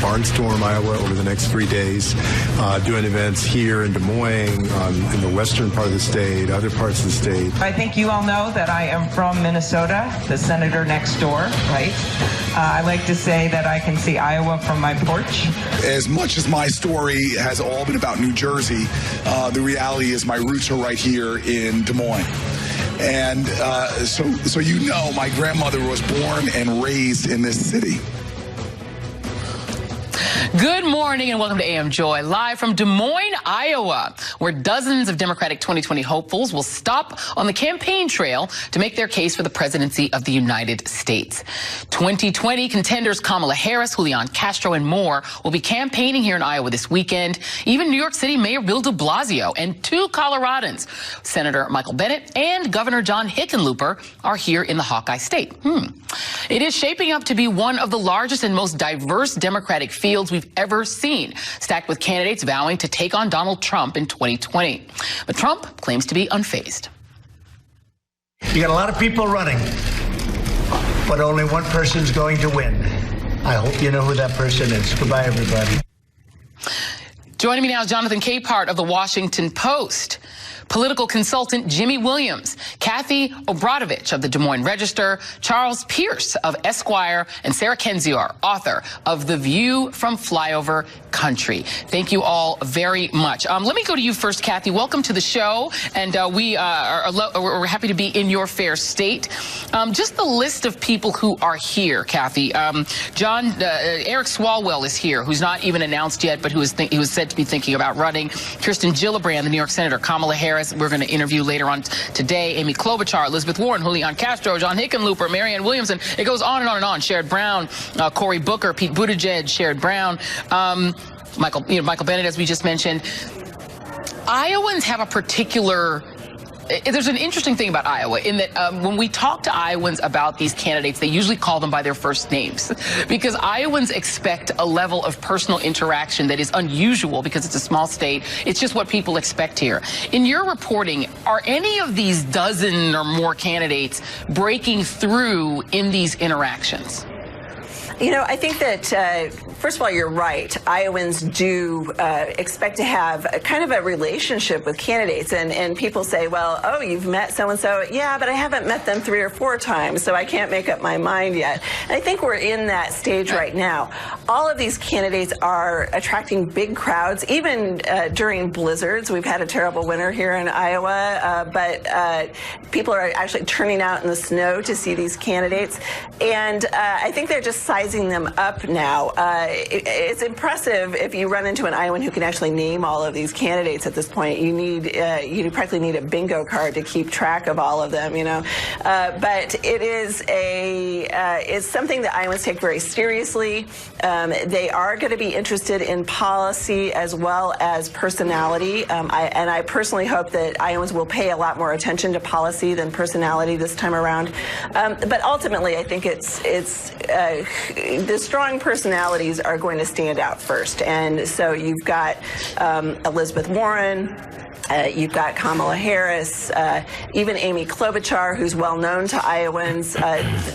barnstorm Iowa over the next 3 days, doing events here in Des Moines, in the western part of the state, other parts of the state. I think you all know that I am from Minnesota, the senator next door, right? I like to say that I can see Iowa from my porch. As much as my story has all been about New Jersey, the reality is my roots are right here in Des Moines. And so you know, my grandmother was born and raised in this city. Good morning and welcome to AM Joy, live from Des Moines, Iowa, where dozens of Democratic 2020 hopefuls will stop on the campaign trail to make their case for the presidency of the United States. 2020 contenders Kamala Harris, Julian Castro, and more will be campaigning here in Iowa this weekend. Even New York City Mayor Bill de Blasio and two Coloradans, Senator Michael Bennet and Governor John Hickenlooper, are here in the Hawkeye State. It is shaping up to be one of the largest and most diverse Democratic fields we've ever seen, stacked with candidates vowing to take on Donald Trump in 2020. But Trump claims to be unfazed. You got a lot of people running, but only one person's going to win. I hope you know who that person is. Goodbye, everybody. Joining me now is Jonathan Capehart of the Washington Post, political consultant Jimmy Williams, Kathy Obradovich of the Des Moines Register, Charles Pierce of Esquire, and Sarah Kendzior, author of The View from Flyover Country. Thank you all very much. Let me go to you first, Kathy. Welcome to the show, and we're happy to be in your fair state. Just the list of people who are here, Kathy. Eric Swalwell is here, who's not even announced yet, but who is said to be thinking about running. Kirsten Gillibrand, the New York Senator. Kamala Harris, we're going to interview later on today. Amy Klobuchar, Elizabeth Warren, Julian Castro, John Hickenlooper, Marianne Williamson. It goes on and on and on. Sherrod Brown, Cory Booker, Pete Buttigieg, Sherrod Brown, Michael Bennet, as we just mentioned. Iowans have a particular... There's an interesting thing about Iowa in that when we talk to Iowans about these candidates, they usually call them by their first names because Iowans expect a level of personal interaction that is unusual because it's a small state. It's just what people expect here. In your reporting, are any of these dozen or more candidates breaking through in these interactions? You know, I think that, first of all, you're right. Iowans do expect to have a kind of a relationship with candidates. And people say, well, oh, you've met so-and-so. Yeah, but I haven't met them 3 or 4 times, so I can't make up my mind yet. And I think we're in that stage right now. All of these candidates are attracting big crowds, even during blizzards. We've had a terrible winter here in Iowa, but people are actually turning out in the snow to see these candidates. And I think they're just sizing them up now. It's impressive if you run into an Iowan who can actually name all of these candidates at this point. You practically need a bingo card to keep track of all of them, you know. But it is it's something that Iowans take very seriously. They are going to be interested in policy as well as personality. I personally hope that Iowans will pay a lot more attention to policy than personality this time around. But ultimately, I think the strong personalities are going to stand out first. And so you've got Elizabeth Warren, you've got Kamala Harris, even Amy Klobuchar, who's well known to Iowans.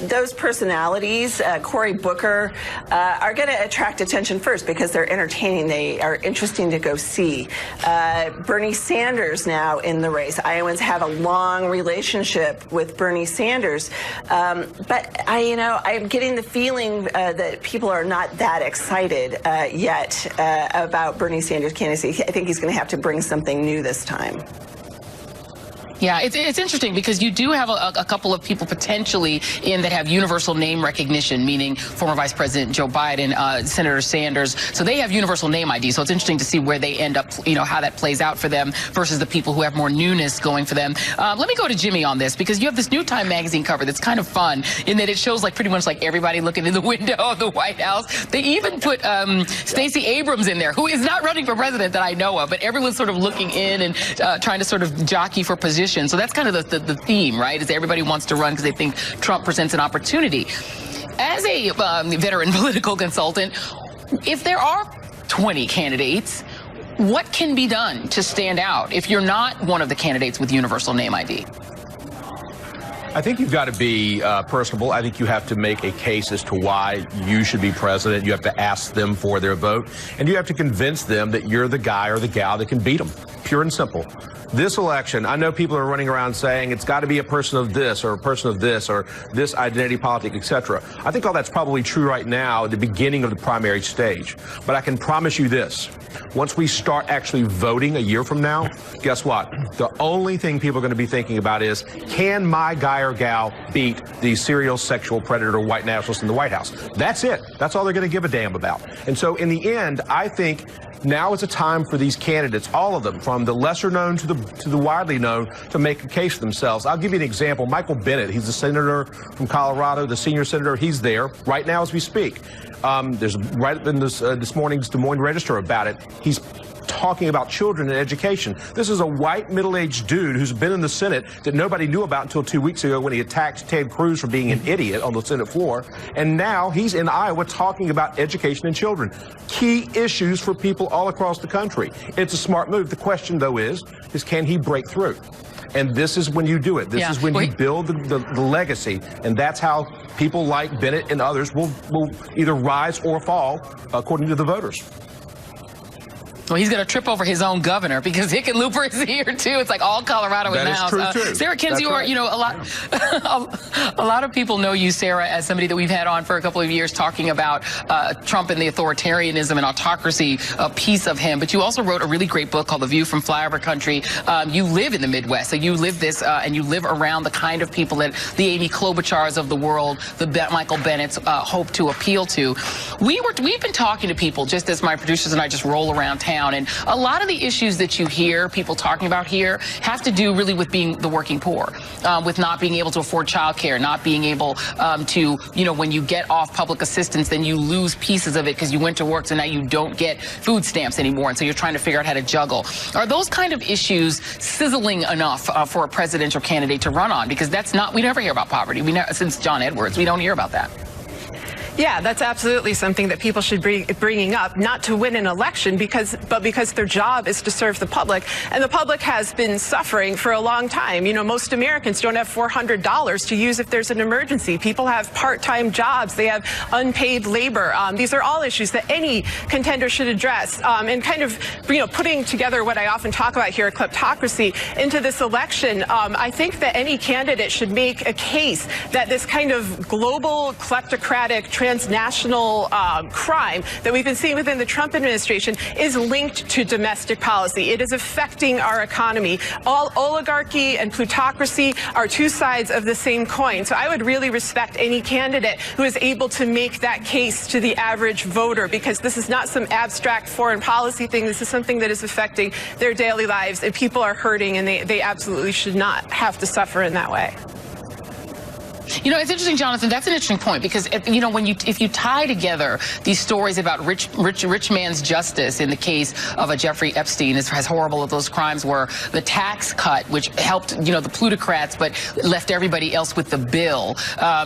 Those personalities, Cory Booker, are going to attract attention first because they're entertaining. They are interesting to go see. Bernie Sanders now in the race. Iowans have a long relationship with Bernie Sanders. But I'm getting the feeling that people are not that excited yet about Bernie Sanders' candidacy. I think he's going to have to bring something new this time. Yeah, it's interesting because you do have a couple of people potentially in that have universal name recognition, meaning former Vice President Joe Biden, Senator Sanders. So they have universal name ID. So it's interesting to see where they end up, how that plays out for them versus the people who have more newness going for them. Let me go to Jimmy on this because you have this new Time magazine cover that's kind of fun in that it shows pretty much everybody looking in the window of the White House. They even put Stacey Abrams in there, who is not running for president that I know of, but everyone's sort of looking in and trying to sort of jockey for position. So that's kind of the theme, right? Is everybody wants to run because they think Trump presents an opportunity. As a veteran political consultant, if there are 20 candidates, what can be done to stand out if you're not one of the candidates with universal name ID? I think you've got to be personable. I think you have to make a case as to why you should be president. You have to ask them for their vote, and you have to convince them that you're the guy or the gal that can beat them. Pure and simple. This election, I know people are running around saying it's got to be a person of this or a person of this or this identity politic, etc. I think all that's probably true right now at the beginning of the primary stage. But I can promise you this. Once we start actually voting a year from now, guess what? The only thing people are going to be thinking about is, can my guy or gal beat the serial sexual predator white nationalist in the White House? That's it. That's all they're going to give a damn about. And so in the end, I think now is a time for these candidates, all of them, from the lesser known to the widely known, to make a case for themselves. I'll give you an example. Michael Bennet, he's the senator from Colorado, the senior senator. He's there right now as we speak. There's right in this morning's Des Moines Register about it. He's talking about children and education. This is a white middle-aged dude who's been in the Senate that nobody knew about until 2 weeks ago when he attacked Ted Cruz for being an idiot on the Senate floor. And now he's in Iowa talking about education and children. Key issues for people all across the country. It's a smart move. The question, though, is can he break through? And this is when you do it. This is when you build the legacy. And that's how people like Bennett and others will either rise or fall according to the voters. Well, he's going to trip over his own governor because Hickenlooper is here too. It's like all Colorado in the house. That is true too. Sarah Kinsey, right. You know, a lot of people know you, Sarah, as somebody that we've had on for a couple of years talking about Trump and the authoritarianism and autocracy piece of him. But you also wrote a really great book called The View from Flyover Country. You live in the Midwest, so you live this and you live around the kind of people that the Amy Klobuchars of the world, the Michael Bennetts hope to appeal to. We've been talking to people just as my producers and I just roll around town. And a lot of the issues that you hear people talking about here have to do really with being the working poor, with not being able to afford childcare, not being able to, you know, when you get off public assistance, then you lose pieces of it because you went to work, so now you don't get food stamps anymore. And so you're trying to figure out how to juggle. Are those kind of issues sizzling enough for a presidential candidate to run on? Because that's not, we never hear about poverty. Since John Edwards, we don't hear about that. Yeah, that's absolutely something that people should be bringing up, not to win an election, but because their job is to serve the public. And the public has been suffering for a long time. You know, most Americans don't have $400 to use if there's an emergency. People have part-time jobs. They have unpaid labor. These are all issues that any contender should address. And kind of, you know, putting together what I often talk about here, kleptocracy, into this election, I think that any candidate should make a case that this kind of global kleptocratic transnational crime that we've been seeing within the Trump administration is linked to domestic policy. It is affecting our economy. All oligarchy and plutocracy are two sides of the same coin. So I would really respect any candidate who is able to make that case to the average voter, because this is not some abstract foreign policy thing. This is something that is affecting their daily lives, and people are hurting, and they absolutely should not have to suffer in that way. You know, it's interesting, Jonathan. That's an interesting point because, you know, if you tie together these stories about rich man's justice in the case of a Jeffrey Epstein, as horrible as those crimes were, the tax cut, which helped, you know, the plutocrats, but left everybody else with the bill.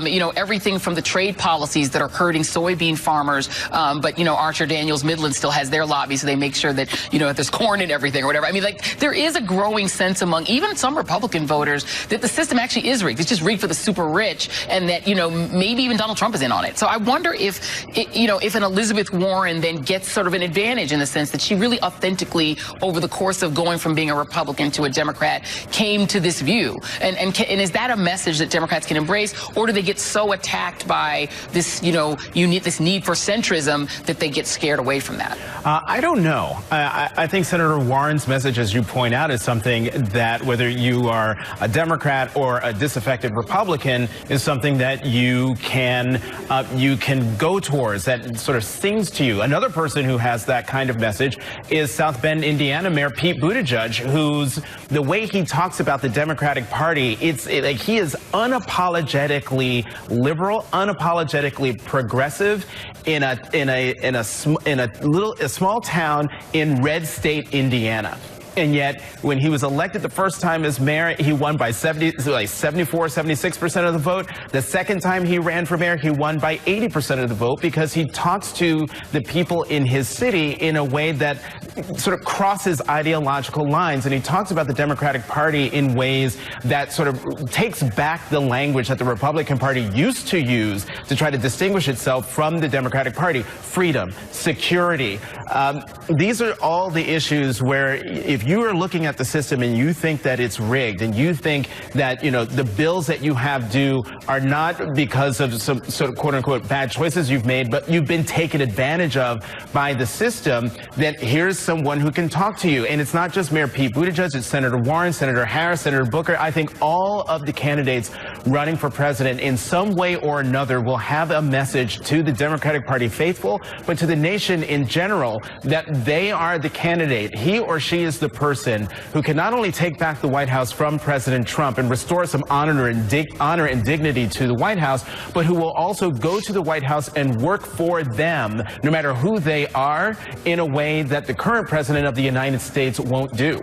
You know, everything from the trade policies that are hurting soybean farmers, but, you know, Archer Daniels Midland still has their lobby, so they make sure that, you know, there's corn and everything or whatever. I mean, like, there is a growing sense among even some Republican voters that the system actually is rigged. It's just rigged for the super rich. And that, you know, maybe even Donald Trump is in on it. So I wonder if, you know, if an Elizabeth Warren then gets sort of an advantage in the sense that she really authentically, over the course of going from being a Republican to a Democrat, came to this view. And is that a message that Democrats can embrace, or do they get so attacked by this, you know, this need for centrism that they get scared away from that? I don't know. I think Senator Warren's message, as you point out, is something that whether you are a Democrat or a disaffected Republican is something that you can go towards, that sort of sings to you. Another person who has that kind of message is South Bend, Indiana Mayor Pete Buttigieg, who's the way he talks about the Democratic Party, like he is unapologetically liberal, unapologetically progressive in a small town in red state Indiana. And yet, when he was elected the first time as mayor, he won by 76% of the vote. The second time he ran for mayor, he won by 80% of the vote because he talks to the people in his city in a way that sort of crosses ideological lines. And he talks about the Democratic Party in ways that sort of takes back the language that the Republican Party used to use to try to distinguish itself from the Democratic Party. Freedom, security. These are all the issues where if you are looking at the system and you think that it's rigged and you think that, you know, the bills that you have due are not because of some sort of quote unquote bad choices you've made, but you've been taken advantage of by the system, then here's someone who can talk to you. And it's not just Mayor Pete Buttigieg, it's Senator Warren, Senator Harris, Senator Booker. I think all of the candidates running for president in some way or another will have a message to the Democratic Party faithful, but to the nation in general, that they are the candidate. He or she is the person who can not only take back the White House from President Trump and restore some honor and dignity to the White House, but who will also go to the White House and work for them, no matter who they are, in a way that the current president of the United States won't do.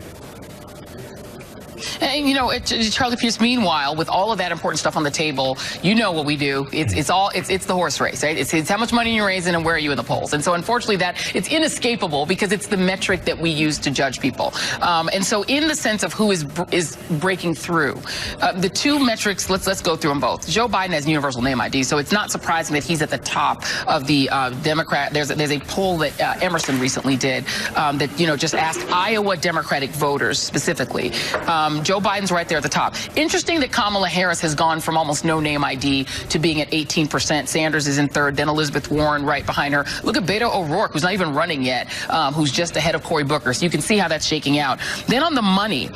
And, you know, Charlie Pierce, meanwhile, with all of that important stuff on the table, you know what we do. It's the horse race, right? It's how much money you're raising and where are you in the polls. And so, unfortunately, that it's inescapable because it's the metric that we use to judge people. And so, in the sense of who is breaking through, the two metrics, let's go through them both. Joe Biden has universal name ID, so it's not surprising that he's at the top of the Democrat. There's a poll that Emerson recently did that, you know, just asked Iowa Democratic voters specifically. Joe Biden's right there at the top. Interesting that Kamala Harris has gone from almost no name ID to being at 18%. Sanders is in third, then Elizabeth Warren right behind her. Look at Beto O'Rourke, who's not even running yet, who's just ahead of Cory Booker. So you can see how that's shaking out. Then on the money,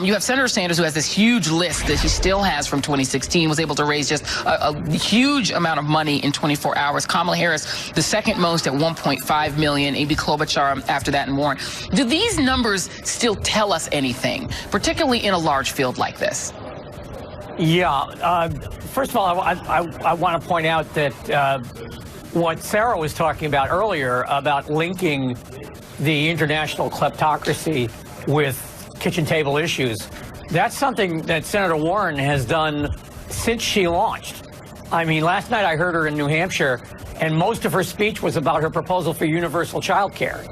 you have Senator Sanders, who has this huge list that he still has from 2016, was able to raise just a huge amount of money in 24 hours. Kamala Harris, the second most at 1.5 million. Amy Klobuchar after that, and Warren. Do these numbers still tell us anything, particularly in a large field like this? Yeah. First of all, I want to point out that what Sarah was talking about earlier about linking the international kleptocracy with kitchen table issues, that's something that Senator Warren has done since she launched. I mean, last night I heard her in New Hampshire, and most of her speech was about her proposal for universal child care.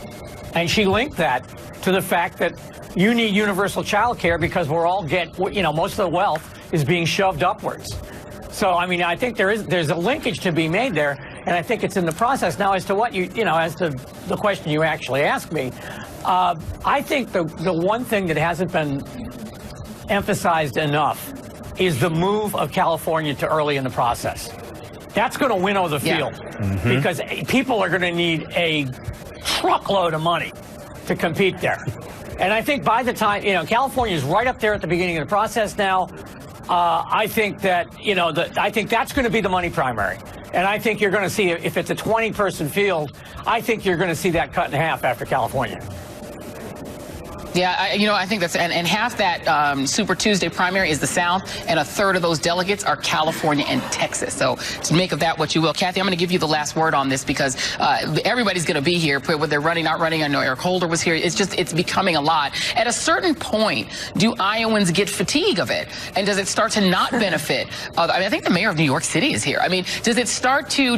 And she linked that to the fact that you need universal child care because we're all most of the wealth is being shoved upwards. So, I mean, I think there's a linkage to be made there, and I think it's in the process. Now, as to what as to the question you actually asked me, I think the one thing that hasn't been emphasized enough is the move of California to early in the process. That's going to winnow the field because people are going to need a truckload of money to compete there. And I think by the time, California is right up there at the beginning of the process now. I think that, I think that's going to be the money primary. And I think you're going to see, if it's a 20-person field, I think you're going to see that cut in half after California. Yeah, I think that's, and half that Super Tuesday primary is the South, and a third of those delegates are California and Texas. So to make of that what you will. Kathy, I'm going to give you the last word on this because everybody's going to be here, whether they're running, not running. I know Eric Holder was here. It's becoming a lot. At a certain point, do Iowans get fatigue of it? And does it start to not benefit? I think the mayor of New York City is here. I mean, do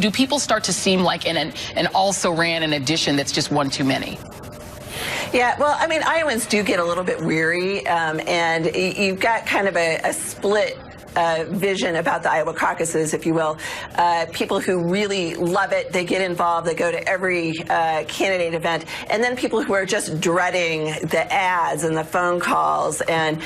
people start to seem like an also-ran an addition that's just one too many? Yeah, well, I mean, Iowans do get a little bit weary, and you've got kind of a split vision about the Iowa caucuses, if you will. People who really love it, they get involved, they go to every candidate event, and then people who are just dreading the ads and the phone calls and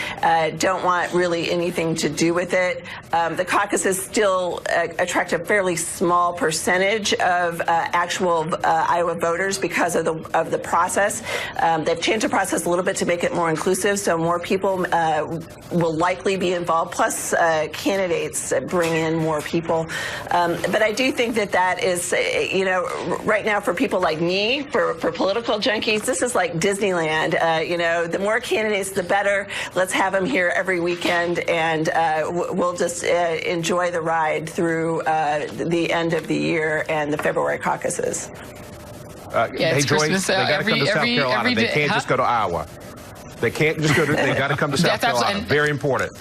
don't want really anything to do with it. The caucuses still attract a fairly small percentage of actual Iowa voters because of the process. They've changed the process a little bit to make it more inclusive, so more people will likely be involved, plus candidates bring in more people. But I do think that is, right now for people like me, for political junkies, this is like Disneyland. The more candidates, the better. Let's have them here every weekend, and we'll just enjoy the ride through the end of the year and the February caucuses. Hey, Joyce, they got to come to South Carolina. They can't just go to Iowa. They can't just go to, they got to come to South Carolina. Very important.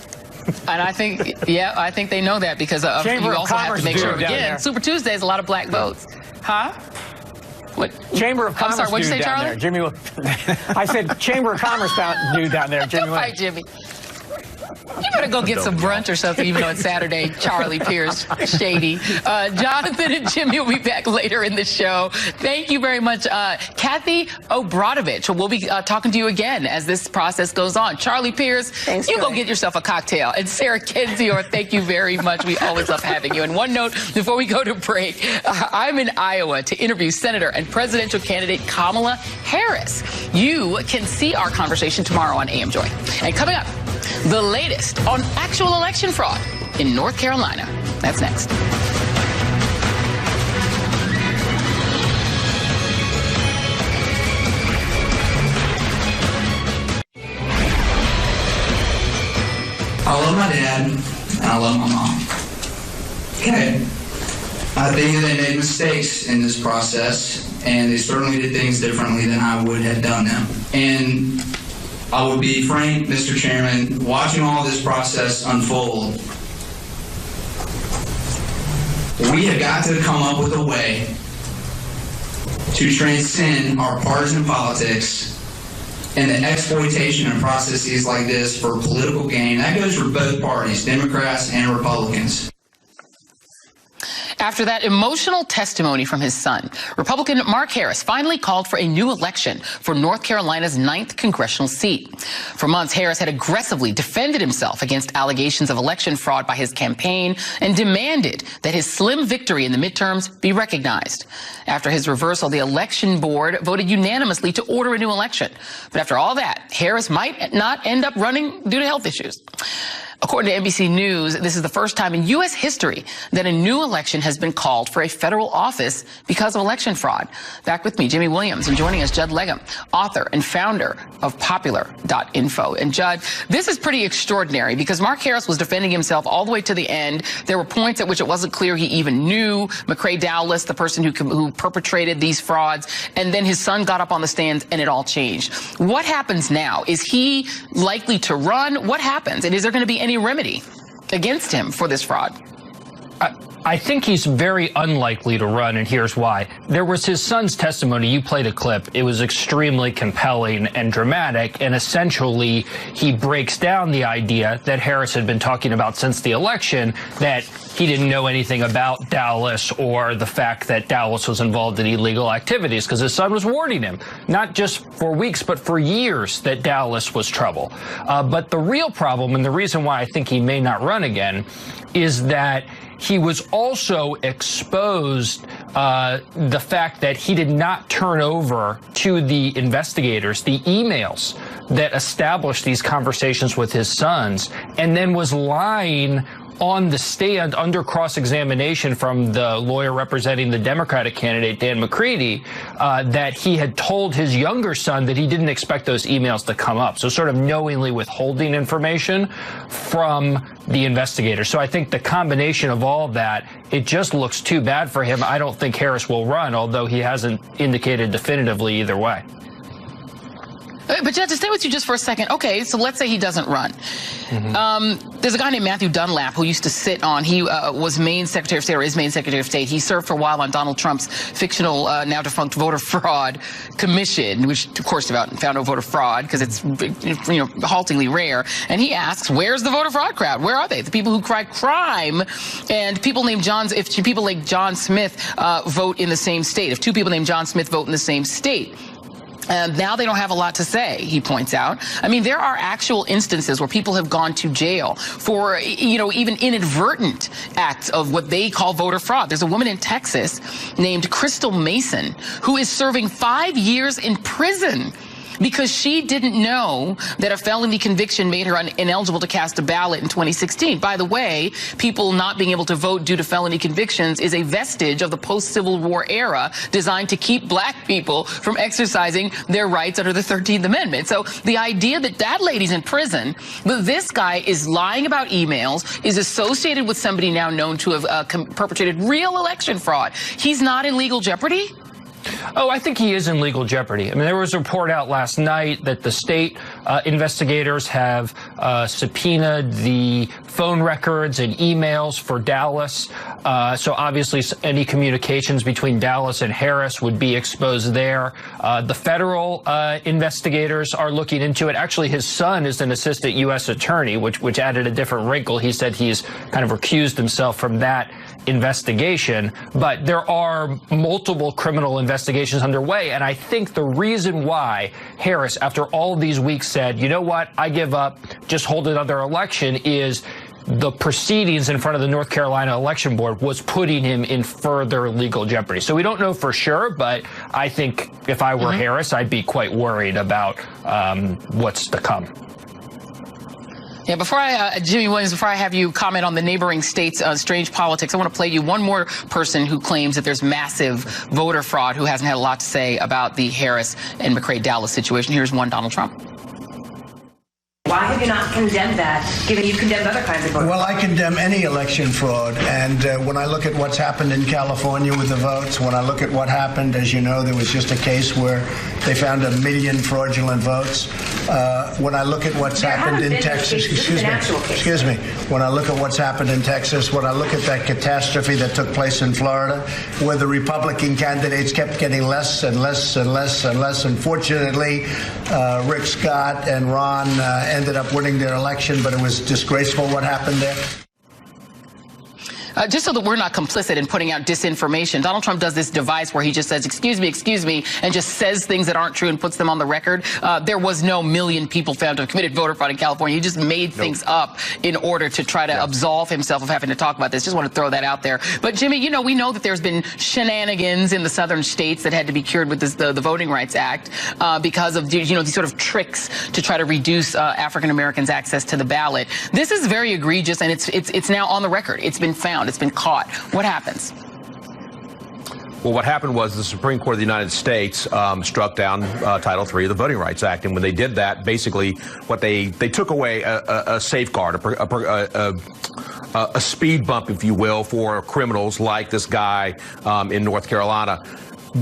And I think, yeah, I think they know that because of, you also have to make sure, again, Super Tuesday is a lot of black votes. Huh? What? Chamber of Commerce. I'm sorry, what'd you say, down Charlie? There, Jimmy. I said Chamber of Commerce dude down there, Jimmy. Right, Jimmy. You better go get some brunch or something, even though it's Saturday. Charlie Pierce, shady. Jonathan and Jimmy will be back later in the show. Thank you very much. Kathy Obradovich, we'll be talking to you again as this process goes on. Charlie Pierce, Thanks, you Julie. go get yourself a cocktail. And Sarah Kendzior, thank you very much. We always love having you. And one note before we go to break, I'm in Iowa to interview Senator and presidential candidate Kamala Harris. You can see our conversation tomorrow on AM Joy. And coming up, the latest on actual election fraud in North Carolina. That's next. I love my dad, and I love my mom. Okay. I think that they made mistakes in this process, and they certainly did things differently than I would have done them. And I would be frank, Mr. Chairman, watching all this process unfold, we have got to come up with a way to transcend our partisan politics and the exploitation of processes like this for political gain. That goes for both parties, Democrats and Republicans. After that emotional testimony from his son, Republican Mark Harris finally called for a new election for North Carolina's 9th congressional seat. For months, Harris had aggressively defended himself against allegations of election fraud by his campaign and demanded that his slim victory in the midterms be recognized. After his reversal, the election board voted unanimously to order a new election. But after all that, Harris might not end up running due to health issues. According to NBC News, this is the first time in U.S. history that a new election has been called for a federal office because of election fraud. Back with me, Jimmy Williams, and joining us, Judd Legum, author and founder of Popular.info. And Judd, this is pretty extraordinary because Mark Harris was defending himself all the way to the end. There were points at which it wasn't clear he even knew McCrae Dowless, the person who perpetrated these frauds, and then his son got up on the stand and it all changed. What happens now? Is he likely to run? What happens? And is there going to be any remedy against him for this fraud? I think he's very unlikely to run, and here's why. There was his son's testimony. You played a clip. It was extremely compelling and dramatic, and essentially he breaks down the idea that Harris had been talking about since the election, that he didn't know anything about Dowless or the fact that Dowless was involved in illegal activities, because his son was warning him, not just for weeks, but for years, that Dowless was trouble. But the real problem, and the reason why I think he may not run again, is that he was also exposed the fact that he did not turn over to the investigators the emails that established these conversations with his sons, and then was lying on the stand under cross-examination from the lawyer representing the Democratic candidate, Dan McCready, that he had told his younger son that he didn't expect those emails to come up. So sort of knowingly withholding information from the investigators. So I think the combination of all of that, it just looks too bad for him. I don't think Harris will run, although he hasn't indicated definitively either way. But Judge, to stay with you just for a second. Okay, so let's say he doesn't run. There's a guy named Matthew Dunlap who used to sit on, he was Maine Secretary of State, or is Maine Secretary of State. He served for a while on Donald Trump's fictional, now defunct voter fraud commission, which of course found no voter fraud because it's, haltingly rare. And he asks, where's the voter fraud crowd? Where are they? The people who cry crime, and people named if people like John Smith vote in the same state, if two people named John Smith vote in the same state, now they don't have a lot to say, he points out. I mean, there are actual instances where people have gone to jail for, even inadvertent acts of what they call voter fraud. There's a woman in Texas named Crystal Mason who is serving 5 years in prison because she didn't know that a felony conviction made her ineligible to cast a ballot in 2016. By the way, people not being able to vote due to felony convictions is a vestige of the post-Civil War era designed to keep black people from exercising their rights under the 13th Amendment. So the idea that that lady's in prison, but this guy is lying about emails, is associated with somebody now known to have perpetrated real election fraud. He's not in legal jeopardy? Oh, I think he is in legal jeopardy. I mean, there was a report out last night that the state investigators have subpoenaed the phone records and emails for Dallas. So obviously any communications between Dallas and Harris would be exposed there. The federal investigators are looking into it. Actually, his son is an assistant U.S. attorney, which added a different wrinkle. He said he's kind of recused himself from that investigation, but there are multiple criminal investigations underway. And I think the reason why Harris, after all of these weeks, said, you know what, I give up, just hold another election, is the proceedings in front of the North Carolina Election Board was putting him in further legal jeopardy. So we don't know for sure, but I think if I were Harris, I'd be quite worried about what's to come. Yeah, Jimmy Williams, before I have you comment on the neighboring states' strange politics, I want to play you one more person who claims that there's massive voter fraud, who hasn't had a lot to say about the Harris and McRae-Dallas situation. Here's one, Donald Trump. Why have you not condemned that, given you've condemned other kinds of voter fraud? Well, I condemn any election fraud. And when I look at what's happened in California with the votes, when I look at what happened, as you know, there was just a case where they found 1 million fraudulent votes. When I look at what's happened in Texas, excuse me, when I look at what's happened in Texas, when I look at that catastrophe that took place in Florida, where the Republican candidates kept getting less and less and less and less. Unfortunately, Rick Scott and Ron ended up winning their election, but it was disgraceful what happened there. Just so that we're not complicit in putting out disinformation, Donald Trump does this device where he just says, excuse me, and just says things that aren't true and puts them on the record. There was no 1 million people found to have committed voter fraud in California. He just made things up in order to try to absolve himself of having to talk about this. Just want to throw that out there. But, Jimmy, you know, we know that there's been shenanigans in the southern states that had to be cured with the Voting Rights Act because of, you know, these sort of tricks to try to reduce African Americans' access to the ballot. This is very egregious, and it's now on the record. It's been found. It's been caught. What happens? Well, what happened was the Supreme Court of the United States struck down Title III of the Voting Rights Act. And when they did that, basically what they took away a safeguard, a speed bump, if you will, for criminals like this guy in North Carolina.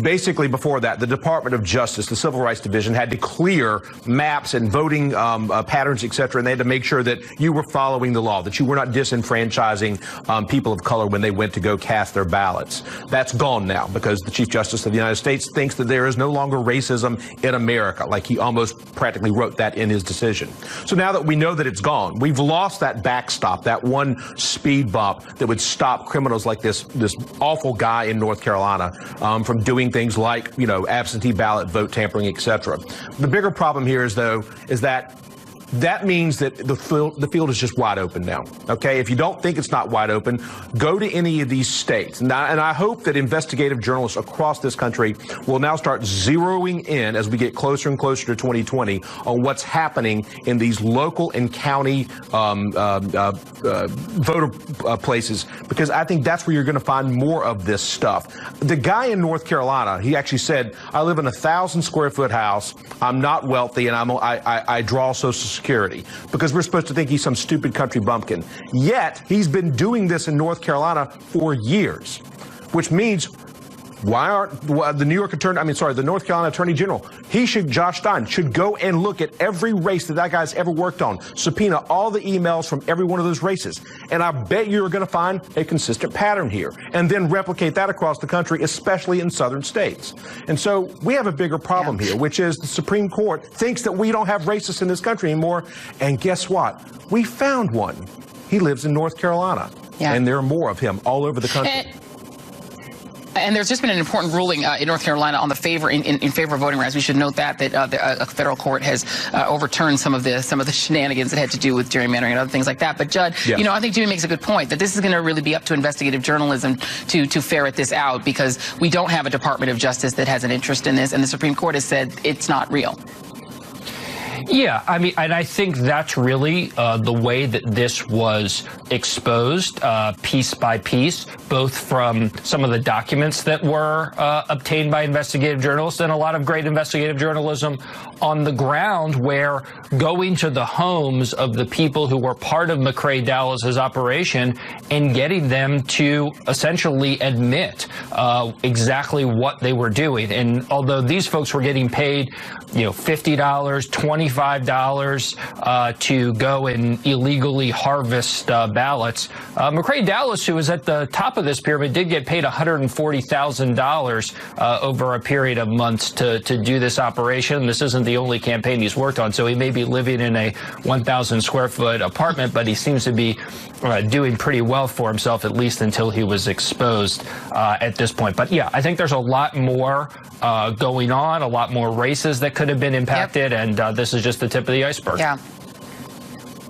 Basically, before that, the Department of Justice, the Civil Rights Division, had to clear maps and voting patterns, et cetera, and they had to make sure that you were following the law, that you were not disenfranchising people of color when they went to go cast their ballots. That's gone now because the Chief Justice of the United States thinks that there is no longer racism in America, like he almost practically wrote that in his decision. So now that we know that it's gone, we've lost that backstop, that one speed bump that would stop criminals like this awful guy in North Carolina from doing things like, you know, absentee ballot, vote tampering, etc. The bigger problem here is that means that the field is just wide open now. Okay, if you don't think it's not wide open, go to any of these states. And I hope that investigative journalists across this country will now start zeroing in as we get closer and closer to 2020 on what's happening in these local and county voter places, because I think that's where you're going to find more of this stuff. The guy in North Carolina, he actually said, I live in a 1,000-square-foot house. I'm not wealthy, and I draw Social Security, because we're supposed to think he's some stupid country bumpkin. Yet he's been doing this in North Carolina for years, which means why aren't the North Carolina Attorney General, Josh Stein should go and look at every race that guy's ever worked on, subpoena all the emails from every one of those races. And I bet you're going to find a consistent pattern here and then replicate that across the country, especially in southern states. And so we have a bigger problem here, which is the Supreme Court thinks that we don't have racists in this country anymore. And guess what? We found one. He lives in North Carolina. Yeah. And there are more of him all over the country. And there's just been an important ruling in North Carolina on the favor in favor of voting rights. We should note that a federal court has overturned some of the shenanigans that had to do with gerrymandering and other things like that. But Judd, you know, I think Jimmy makes a good point that this is going to really be up to investigative journalism to ferret this out, because we don't have a Department of Justice that has an interest in this, and the Supreme Court has said it's not real. Yeah, I mean, and I think that's really the way that this was exposed piece by piece, both from some of the documents that were obtained by investigative journalists and a lot of great investigative journalism on the ground, where going to the homes of the people who were part of McRae-Dallas's operation and getting them to essentially admit exactly what they were doing. And although these folks were getting paid, you know, $50, $25, $25 to go and illegally harvest ballots. McCrae Dowless, who was at the top of this pyramid, did get paid $140,000 over a period of months to do this operation. This isn't the only campaign he's worked on, so he may be living in a 1,000 square foot apartment, but he seems to be doing pretty well for himself, at least until he was exposed at this point. But yeah, I think there's a lot more going on, a lot more races that could have been impacted, and this is just the tip of the iceberg. Yeah.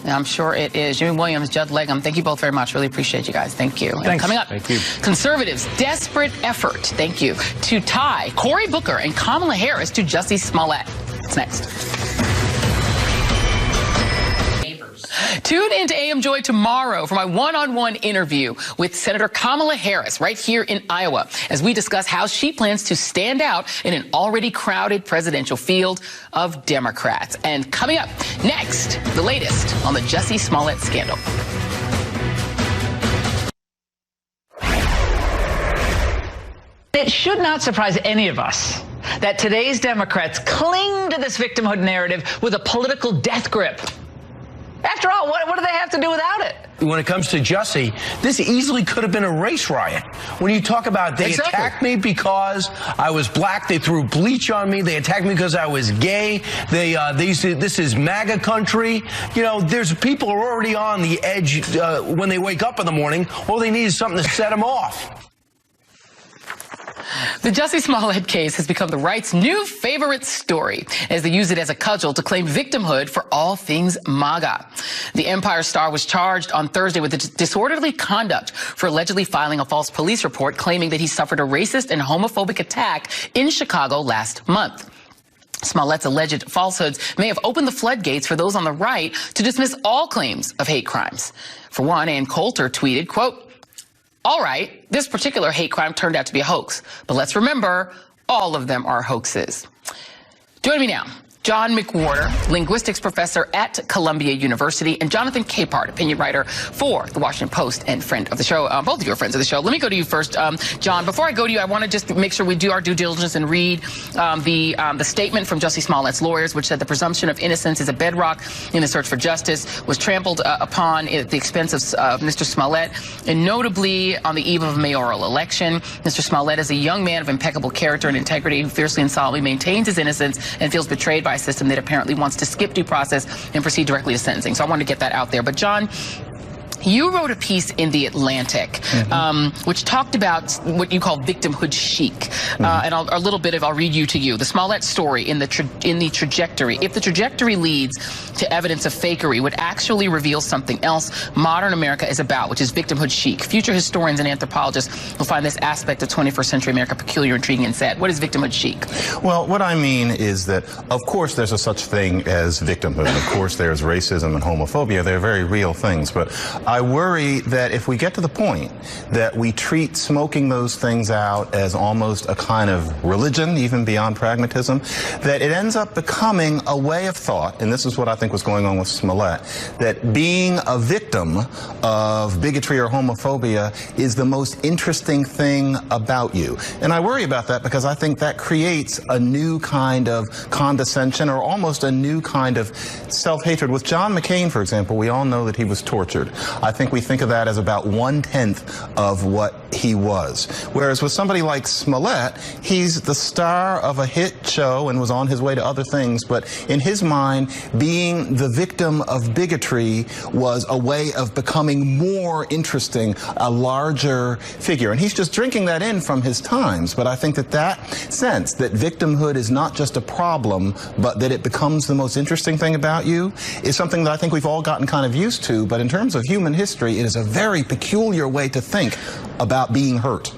I'm sure it is. Jimmy Williams, Judd Legum, thank you both very much. Really appreciate you guys. Thank you. Thanks. And coming up, Thank you. Conservatives' desperate effort, thank you, to tie Cory Booker and Kamala Harris to Jussie Smollett. What's next? Tune into AM Joy tomorrow for my one-on-one interview with Senator Kamala Harris right here in Iowa as we discuss how she plans to stand out in an already crowded presidential field of Democrats. And coming up next, the latest on the Jussie Smollett scandal. It should not surprise any of us that today's Democrats cling to this victimhood narrative with a political death grip. After all, what do they have to do without it? When it comes to Jussie, this easily could have been a race riot. When you talk about they attacked me because I was black, they threw bleach on me, they attacked me because I was gay, this is MAGA country. You know, there's people who are already on the edge when they wake up in the morning. All they need is something to set them off. The Jussie Smollett case has become the right's new favorite story as they use it as a cudgel to claim victimhood for all things MAGA. The Empire star was charged on Thursday with disorderly conduct for allegedly filing a false police report claiming that he suffered a racist and homophobic attack in Chicago last month. Smollett's alleged falsehoods may have opened the floodgates for those on the right to dismiss all claims of hate crimes. For one, Ann Coulter tweeted, quote, "All right, this particular hate crime turned out to be a hoax, but let's remember, all of them are hoaxes." Joining me now, John McWhorter, linguistics professor at Columbia University, and Jonathan Capehart, opinion writer for The Washington Post and friend of the show. Both of you are friends of the show. Let me go to you first. John, before I go to you, I want to just make sure we do our due diligence and read the statement from Jussie Smollett's lawyers, which said the presumption of innocence is a bedrock in the search for justice, was trampled upon at the expense of Mr. Smollett, and notably on the eve of a mayoral election. Mr. Smollett is a young man of impeccable character and integrity who fiercely and solemnly maintains his innocence and feels betrayed by a system that apparently wants to skip due process and proceed directly to sentencing. So I wanted to get that out there. But John, you wrote a piece in The Atlantic, which talked about what you call victimhood chic, and I'll read you to you. The Smollett story in the trajectory. If the trajectory leads to evidence of fakery, would actually reveal something else modern America is about, which is victimhood chic. Future historians and anthropologists will find this aspect of 21st century America peculiar, intriguing, and sad. What is victimhood chic? Well, what I mean is that, of course, there's a such thing as victimhood. Of course, there's racism and homophobia. They're very real things, but I worry that if we get to the point that we treat smoking those things out as almost a kind of religion, even beyond pragmatism, that it ends up becoming a way of thought, and this is what I think was going on with Smollett, that being a victim of bigotry or homophobia is the most interesting thing about you. And I worry about that because I think that creates a new kind of condescension or almost a new kind of self-hatred. With John McCain, for example, we all know that he was tortured. I think we think of that as about 1/10 of what he was. Whereas with somebody like Smollett, he's the star of a hit show and was on his way to other things, but in his mind, being the victim of bigotry was a way of becoming more interesting, a larger figure. And he's just drinking that in from his times. But I think that that sense that victimhood is not just a problem, but that it becomes the most interesting thing about you is something that I think we've all gotten kind of used to. But in terms of human history, it is a very peculiar way to think about being hurt.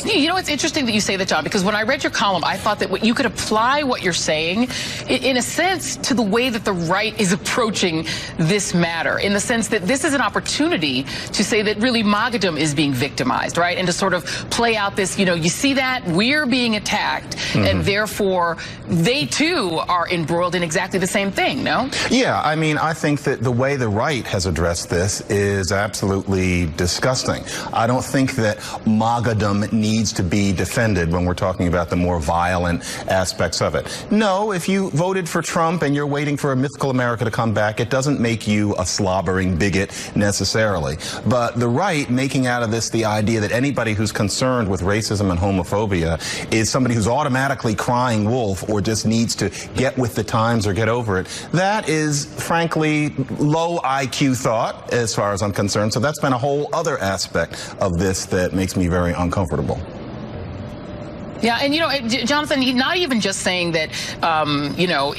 You know, it's interesting that you say that, John, because when I read your column, I thought that you could apply what you're saying, in a sense, to the way that the right is approaching this matter, in the sense that this is an opportunity to say that really MAGAdom is being victimized, right? And to sort of play out this, you know, you see that we're being attacked, and therefore they too are embroiled in exactly the same thing, no? Yeah, I mean, I think that the way the right has addressed this is absolutely disgusting. I don't think that MAGAdom needs to be defended when we're talking about the more violent aspects of it. No, if you voted for Trump and you're waiting for a mythical America to come back, it doesn't make you a slobbering bigot necessarily. But the right making out of this the idea that anybody who's concerned with racism and homophobia is somebody who's automatically crying wolf or just needs to get with the times or get over it, that is frankly low IQ thought as far as I'm concerned. So that's been a whole other aspect of this that makes me very uncomfortable. Yeah, and Jonathan, not even just saying that,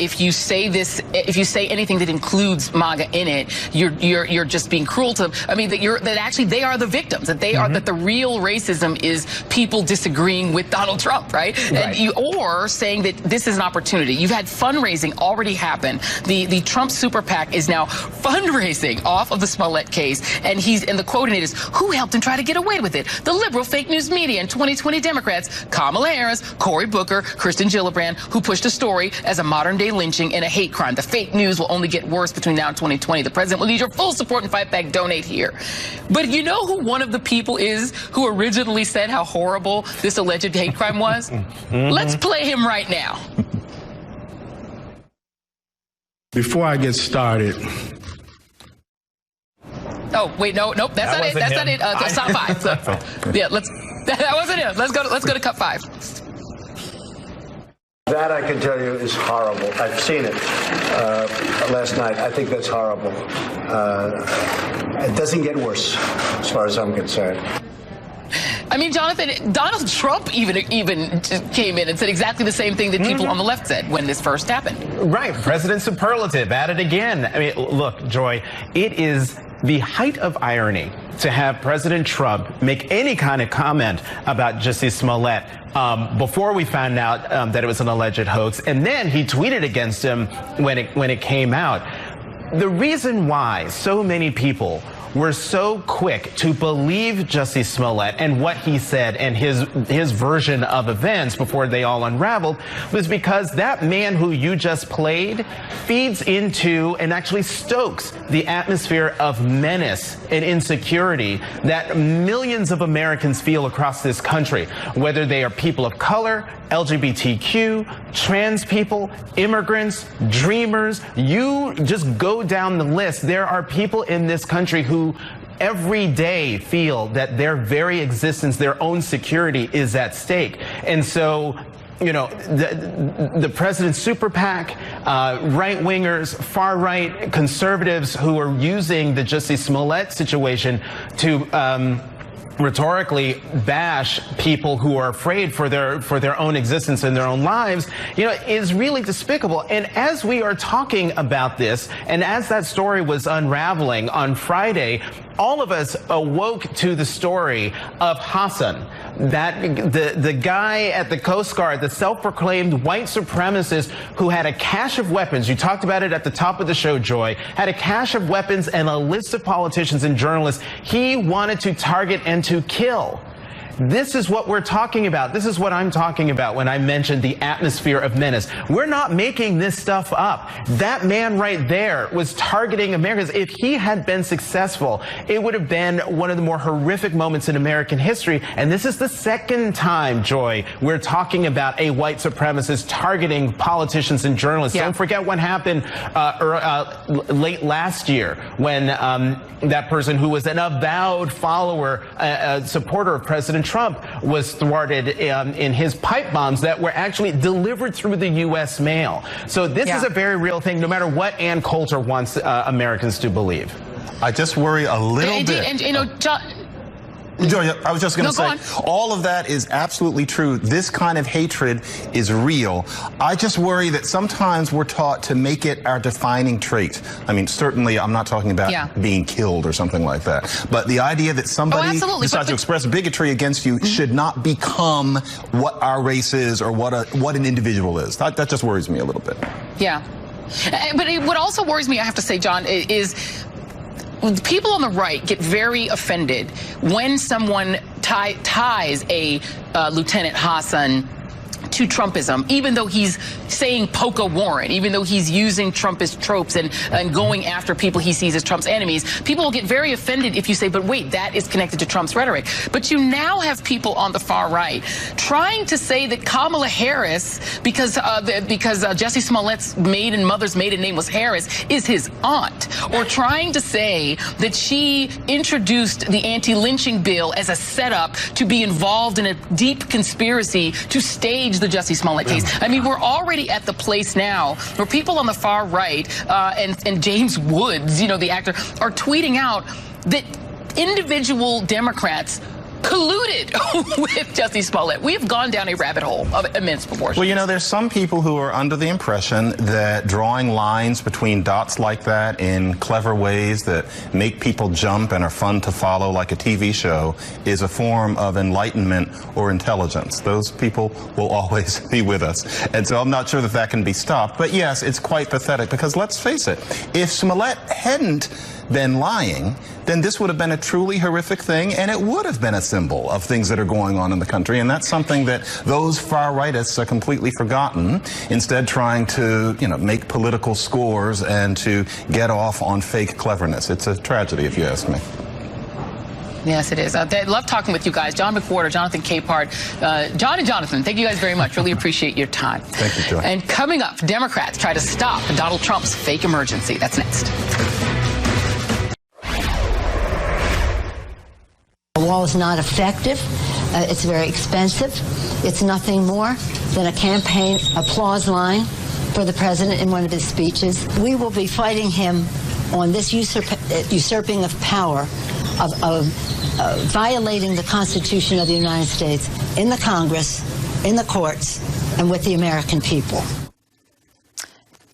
if you say this, if you say anything that includes MAGA in it, you're just being cruel to them. I mean, that actually they are the victims. That they are that the real racism is people disagreeing with Donald Trump, right? And or saying that this is an opportunity. You've had fundraising already happen. The Trump super PAC is now fundraising off of the Smollett case, and the quote in it is, "Who helped him try to get away with it? The liberal fake news media and 2020 Democrats, Kamala Harris, Cory Booker, Kristen Gillibrand, who pushed a story as a modern-day lynching and a hate crime. The fake news will only get worse between now and 2020. The president will need your full support and fight back. Donate here." But you know who one of the people is who originally said how horrible this alleged hate crime was? Let's play him right now. Before I get started. Oh, wait, nope, that's not it. That's not it. Stop 5. So, yeah, that wasn't it. Let's go to cut 5. That I can tell you is horrible. I've seen it last night. I think that's horrible. It doesn't get worse, as far as I'm concerned. I mean, Jonathan, Donald Trump even came in and said exactly the same thing that people on the left said when this first happened. Right. President superlative at it again. I mean, look, Joy, it is the height of irony to have President Trump make any kind of comment about Jussie Smollett before we found out that it was an alleged hoax, and then he tweeted against him when it came out. The reason why so many people were so quick to believe Jussie Smollett and what he said and his version of events before they all unraveled was because that man who you just played feeds into and actually stokes the atmosphere of menace and insecurity that millions of Americans feel across this country, whether they are people of color, LGBTQ, trans people, immigrants, dreamers. You just go down the list. There are people in this country who every day feel that their very existence, their own security is at stake. And so, the president's super PAC, right-wingers, far-right conservatives who are using the Jussie Smollett situation to rhetorically bash people who are afraid for their own existence and their own lives, is really despicable. And as we are talking about this, and as that story was unraveling on Friday, all of us awoke to the story of Hassan, that the guy at the Coast Guard, the self-proclaimed white supremacist who had a cache of weapons. You talked about it at the top of the show, Joy. Had a cache of weapons and a list of politicians and journalists he wanted to target and to kill. This is what we're talking about. This is what I'm talking about when I mentioned the atmosphere of menace. We're not making this stuff up. That man right there was targeting Americans. If he had been successful, it would have been one of the more horrific moments in American history. And this is the second time, Joy, we're talking about a white supremacist targeting politicians and journalists. Don't forget what happened late last year when that person who was an avowed follower, supporter of President Trump, was thwarted in his pipe bombs that were actually delivered through the U.S. mail. So this is a very real thing, no matter what Ann Coulter wants Americans to believe. I just worry a little bit. And John, Joy, I was just going to say, all of that is absolutely true. This kind of hatred is real. I just worry that sometimes we're taught to make it our defining trait. I mean, certainly I'm not talking about being killed or something like that. But the idea that somebody decides to express bigotry against you should not become what our race is or what an individual is. That just worries me a little bit. Yeah. But what also worries me, I have to say, John, is people on the right get very offended when someone ties a Lieutenant Hassan to Trumpism, even though he's saying poke a Warren, even though he's using Trumpist tropes and going after people he sees as Trump's enemies. People will get very offended if you say, but wait, that is connected to Trump's rhetoric. But you now have people on the far right trying to say that Kamala Harris, because Jussie Smollett's mother's maiden name was Harris, is his aunt, or trying to say that she introduced the anti-lynching bill as a setup to be involved in a deep conspiracy to stage the Jussie Smollett case. I mean, we're already at the place now where people on the far right and James Woods, you know, the actor, are tweeting out that individual Democrats colluded with Jussie Smollett. We have gone down a rabbit hole of immense proportions. Well, you know, there's some people who are under the impression that drawing lines between dots like that in clever ways that make people jump and are fun to follow like a TV show is a form of enlightenment or intelligence. Those people will always be with us. And so I'm not sure that that can be stopped. But yes, it's quite pathetic because let's face it, if Smollett hadn't been lying, then this would have been a truly horrific thing, and it would have been a symbol of things that are going on in the country. And that's something that those far rightists are completely forgotten, instead trying to, you know, make political scores and to get off on fake cleverness. It's a tragedy, if you ask me. Yes, it is. I love talking with you guys. John McWhorter, Jonathan Capehart, John and Jonathan, thank you guys very much. Really appreciate your time. Thank you, Joy. And coming up, Democrats try to stop Donald Trump's fake emergency. That's next. The wall is not effective. It's very expensive. It's nothing more than a campaign applause line for the president in one of his speeches. We will be fighting him on this usurping of power, of violating the Constitution of the United States in the Congress, in the courts, and with the American people.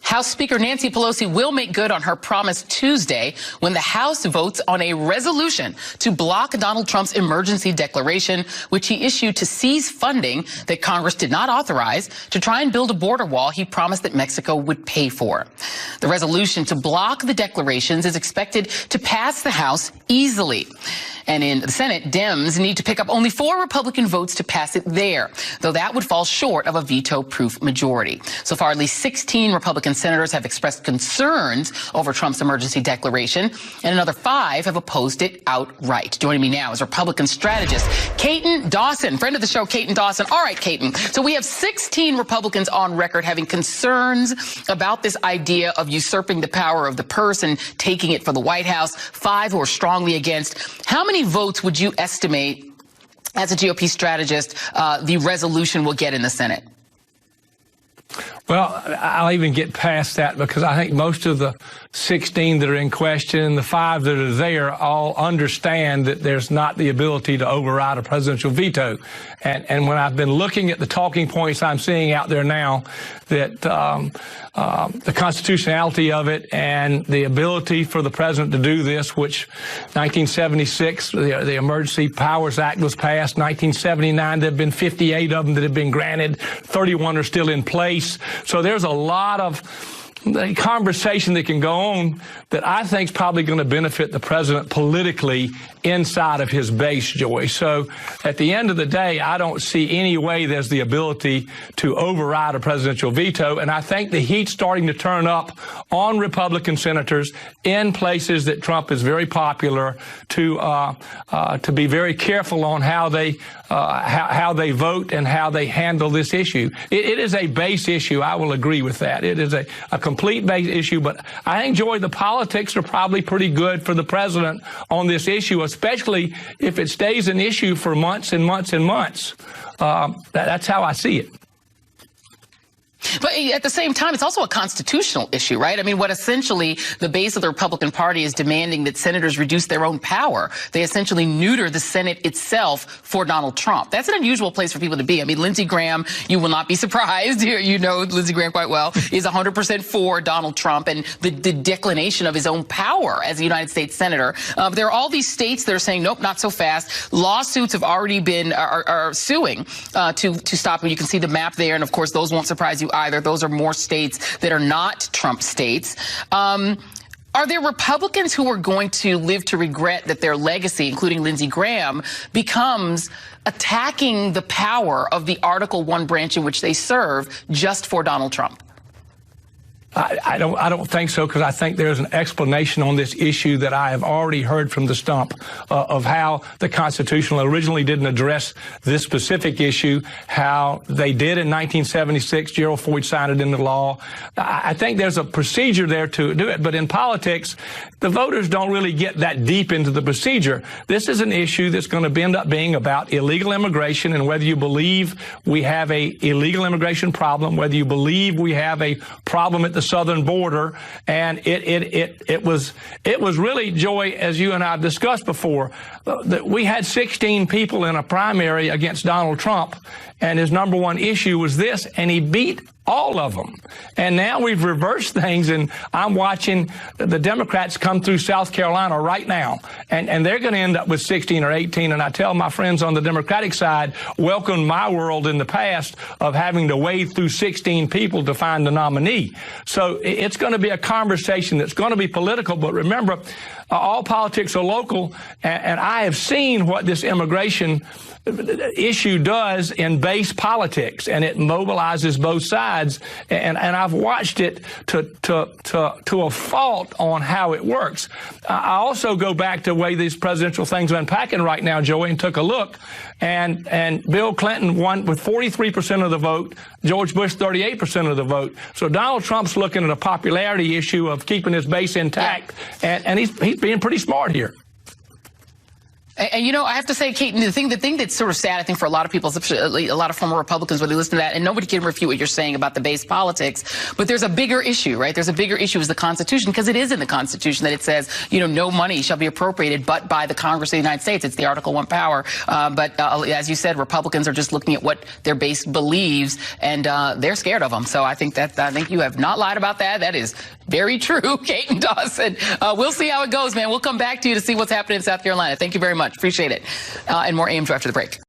House Speaker Nancy Pelosi will make good on her promise Tuesday when the House votes on a resolution to block Donald Trump's emergency declaration, which he issued to seize funding that Congress did not authorize to try and build a border wall he promised that Mexico would pay for. The resolution to block the declarations is expected to pass the House easily. And in the Senate, Dems need to pick up only 4 Republican votes to pass it there, though that would fall short of a veto-proof majority. So far, at least 16 Republican senators have expressed concerns over Trump's emergency declaration, and another 5 have opposed it outright. Joining me now is Republican strategist Caton Dawson, friend of the show, Caton Dawson. All right, Caton. So we have 16 Republicans on record having concerns about this idea of usurping the power of the purse and taking it for the White House, 5 who are strongly against. How many votes would you estimate, as a GOP strategist, the resolution will get in the Senate? Well, I'll even get past that because I think most of the 16 that are in question, the 5 that are there, all understand that there's not the ability to override a presidential veto. And when I've been looking at the talking points I'm seeing out there now, that the constitutionality of it and the ability for the president to do this, which 1976, the Emergency Powers Act was passed. 1979, there have been 58 of them that have been granted. 31 are still in place. So there's a lot of conversation that can go on that I think is probably going to benefit the president politically inside of his base, Joy. So at the end of the day, I don't see any way there's the ability to override a presidential veto. And I think the heat's starting to turn up on Republican senators in places that Trump is very popular to be very careful on how they vote and how they handle this issue. It is a base issue. I will agree with that. It is a complete base issue. But I think, Joy, the politics are probably pretty good for the president on this issue, especially if it stays an issue for months and months and months. That's how I see it. But at the same time, it's also a constitutional issue, right? I mean, what essentially the base of the Republican Party is demanding that senators reduce their own power. They essentially neuter the Senate itself for Donald Trump. That's an unusual place for people to be. I mean, Lindsey Graham, you will not be surprised, you know Lindsey Graham quite well, is 100% for Donald Trump and the declination of his own power as a United States senator. There are all these states that are saying, nope, not so fast. Lawsuits have already been, are suing to stop him. You can see the map there, and of course, those won't surprise you either. Those are more states that are not Trump states. Are there Republicans who are going to live to regret that their legacy, including Lindsey Graham, becomes attacking the power of the Article 1 branch in which they serve just for Donald Trump? I don't think so, because I think there's an explanation on this issue that I have already heard from the stump of how the Constitution originally didn't address this specific issue, how they did in 1976. Gerald Ford signed it into law. I think there's a procedure there to do it. But in politics, the voters don't really get that deep into the procedure. This is an issue that's going to end up being about illegal immigration, and whether you believe we have a illegal immigration problem, whether you believe we have a problem at the southern border. And it was really, Joy, as you and I discussed before, that we had 16 people in a primary against Donald Trump, and his number one issue was this, and he beat all of them. And now we've reversed things, and I'm watching the Democrats come through South Carolina right now, and they're going to end up with 16 or 18. And I tell my friends on the Democratic side, welcome my world in the past of having to wade through 16 people to find the nominee. So it's going to be a conversation that's going to be political. But remember, all politics are local, and I have seen what this immigration issue does in base politics, and it mobilizes both sides, and I've watched it to a fault on how it works. I also go back to the way these presidential things are unpacking right now, Joey, and took a look, and Bill Clinton won with 43% of the vote, George Bush 38% of the vote. So Donald Trump's looking at a popularity issue of keeping his base intact, and he's being pretty smart here. And, you know, I have to say, Kate, the thing that's sort of sad, I think, for a lot of people, especially a lot of former Republicans, when they listen to that, and nobody can refute what you're saying about the base politics, but there's a bigger issue, right? There's a bigger issue is the Constitution, because it is in the Constitution that it says, you know, no money shall be appropriated but by the Congress of the United States. It's the Article 1 power. But as you said, Republicans are just looking at what their base believes, and they're scared of them. So I think you have not lied about that. That is very true, Kate and Dawson. We'll see how it goes, man. We'll come back to you to see what's happening in South Carolina. Thank you very much. Appreciate it. And more AM Drive after the break.